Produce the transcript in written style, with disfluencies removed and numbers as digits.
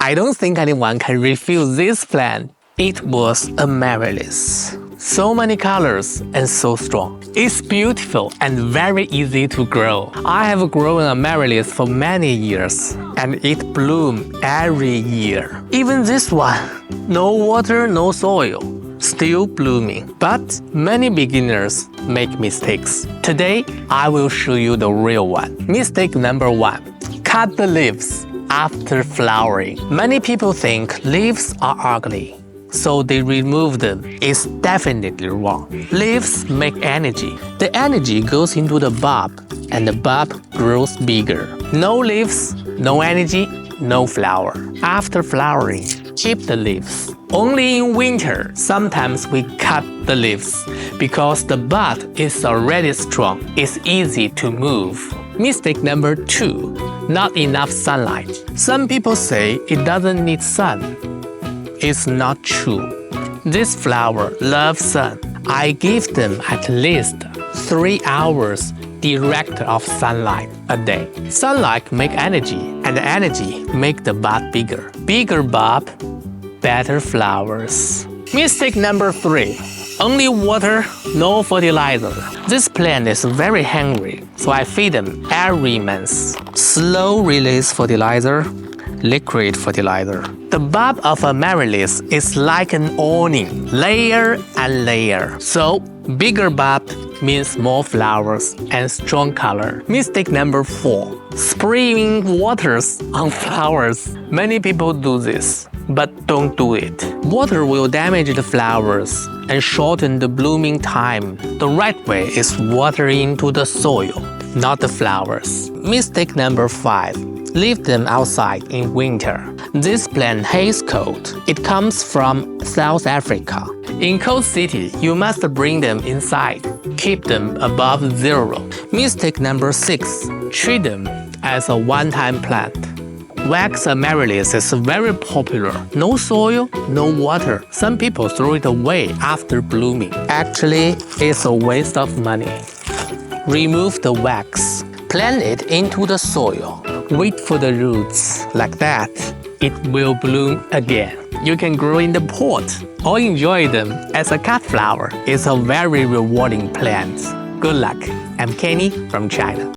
I don't think anyone can refuse this plant. It was amaryllis. So many colors and so strong. It's beautiful and very easy to grow. I have grown amaryllis for many years, and it blooms every year. Even this one, no water, no soil, still blooming. But many beginners make mistakes. Today, I will show you the real one. Mistake number 1. Cut the leaves after flowering. Many people think leaves are ugly, so they remove them. It's definitely wrong. Leaves make energy. The energy goes into the bulb, and the bulb grows bigger. No leaves, no energy, no flower. After flowering, keep the leaves. Only in winter, sometimes we cut the leaves because the bud is already strong. It's easy to move. Mistake number 2. Not enough sunlight. Some people say it doesn't need sun. It's not true. This flower loves sun. I give them at least 3 hours direct of sunlight a day. Sunlight make energy, and energy make the bud bigger. Bigger bulb, better flowers. Mistake number 3. Only water, no fertilizer. This plant is very hungry, so I feed them every month. Slow release fertilizer, liquid fertilizer. The bulb of amaryllis is like an awning, layer and layer. So, bigger bulb means more flowers and strong color. Mistake number 4. Spraying waters on flowers. Many people do this, but don't do it. Water will damage the flowers and shorten the blooming time. The right way is water into the soil, not the flowers. Mistake number 5. Leave them outside in winter. This plant hates cold. It comes from South Africa. In cold city, you must bring them inside. Keep them above 0. Mistake number 6. Treat them as a one-time plant. Wax amaryllis is very popular. No soil, no water. Some people throw it away after blooming. Actually, it's a waste of money. Remove the wax. Plant it into the soil. Wait for the roots. Like that, it will bloom again. You can grow in the pot or enjoy them as a cut flower. It's a very rewarding plant. Good luck. I'm Kenny from China.